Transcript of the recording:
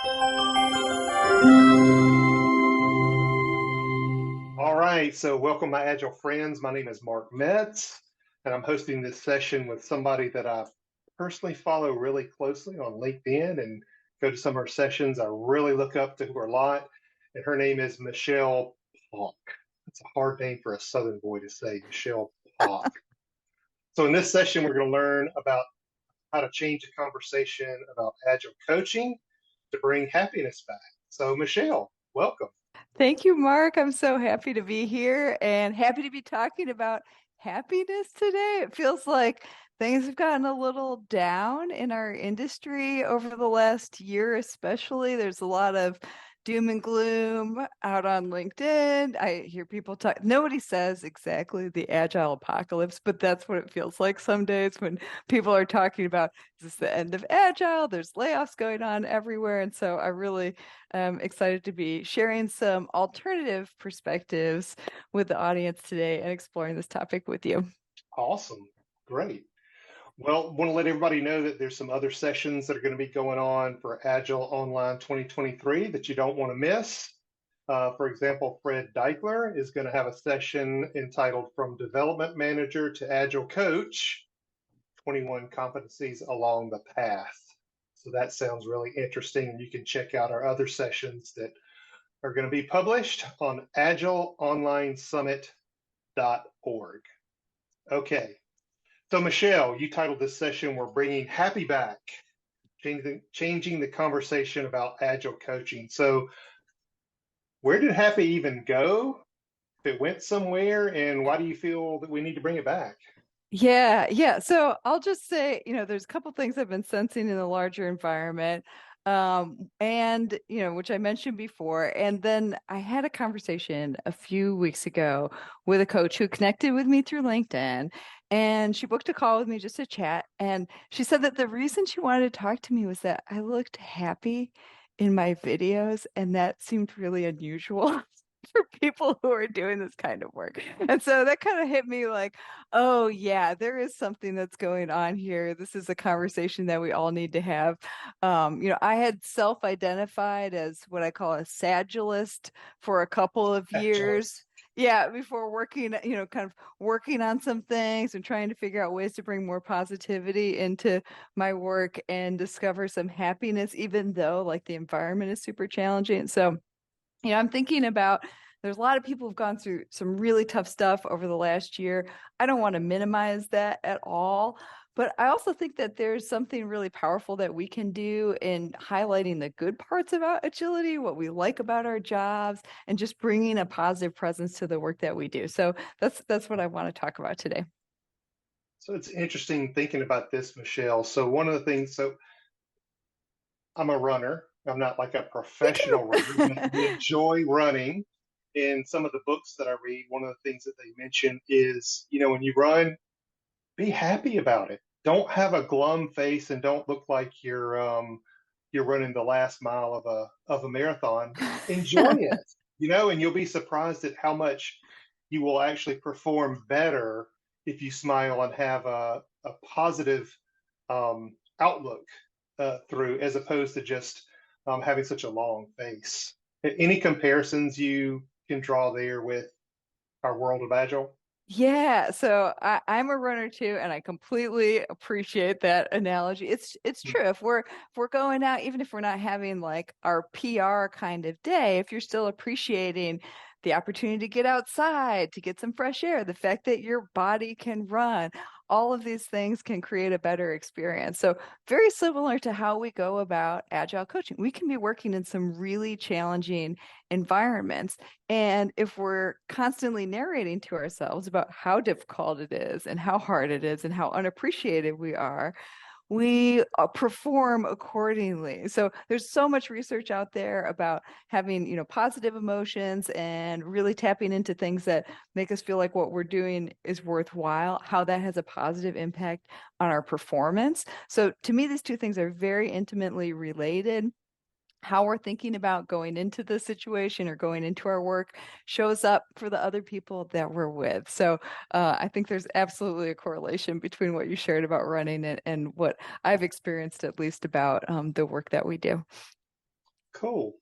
All right, so welcome, my Agile friends. My name is Mark Metz, and I'm hosting this session with somebody that I personally follow really closely on LinkedIn and go to some of her sessions. I really look up to her a lot, and her name is Michelle Pauk. It's a hard name for a Southern boy to say, Michelle Pauk. So in this session, we're going to learn about how to change a conversation about Agile coaching to bring happiness back. So Michelle, welcome. Thank you, Mark. I'm so happy to be here and happy to be talking about happiness today. It feels like things have gotten a little down in our industry over the last year, especially. There's a lot of doom and gloom out on LinkedIn. I hear people talk, nobody says exactly the agile apocalypse, but that's what it feels like some days when people are talking about, is this the end of agile? There's layoffs going on everywhere. And so I really am excited to be sharing some alternative perspectives with the audience today and exploring this topic with you. Awesome. Great. Well, want to let everybody know that there's some other sessions that are going to be going on for Agile Online 2023 that you don't want to miss. For example, Fred Deichler is going to have a session entitled From Development Manager to Agile Coach, 21 Competencies Along the Path. So that sounds really interesting. And you can check out our other sessions that are going to be published on agileonlinesummit.org. Okay, so, Michelle, you titled this session, We're Bringing Happy Back, changing the conversation about Agile coaching. So, where did happy even go? If it went somewhere, and why do you feel that we need to bring it back? Yeah. So I'll just say, there's a couple things I've been sensing in the larger environment, and which I mentioned before. And then I had a conversation a few weeks ago with a coach who connected with me through LinkedIn, and she booked a call with me just to chat. And she said that the reason she wanted to talk to me was that I looked happy in my videos, and that seemed really unusual. For people who are doing this kind of work. And so that kind of hit me like, oh, yeah, there is something that's going on here. This is a conversation that we all need to have. I had self-identified as what I call a sagilist for a couple of Agilist. years. Yeah, before working, kind of working on some things and trying to figure out ways to bring more positivity into my work and discover some happiness, even though like the environment is super challenging. So I'm thinking about there's a lot of people who've gone through some really tough stuff over the last year. I don't want to minimize that at all, but I also think that there's something really powerful that we can do in highlighting the good parts about agility, what we like about our jobs, and just bringing a positive presence to the work that we do. So that's what I want to talk about today. So, it's interesting thinking about this, Michelle. So, one of the things, so I'm a runner. I'm not like a Me professional runner, but I too. enjoy running. In some of the books that I read, one of the things that they mention is, when you run, be happy about it. Don't have a glum face and don't look like you're running the last mile of a marathon. Enjoy it, and you'll be surprised at how much you will actually perform better if you smile and have a positive outlook through, as opposed to just having such a long face. Any comparisons you can draw there with our world of Agile? Yeah, so I'm a runner too, and I completely appreciate that analogy. It's Hmm. true. If we're going out, even if we're not having like our PR kind of day, if you're still appreciating the opportunity to get outside, to get some fresh air, the fact that your body can run, all of these things can create a better experience. So very similar to how we go about agile coaching. We can be working in some really challenging environments. And if we're constantly narrating to ourselves about how difficult it is and how hard it is and how unappreciated we are, we perform accordingly. So there's so much research out there about having, positive emotions and really tapping into things that make us feel like what we're doing is worthwhile, how that has a positive impact on our performance. So to me, these two things are very intimately related. How we're thinking about going into the situation or going into our work shows up for the other people that we're with. So I think there's absolutely a correlation between what you shared about running and what I've experienced, at least about the work that we do. cool.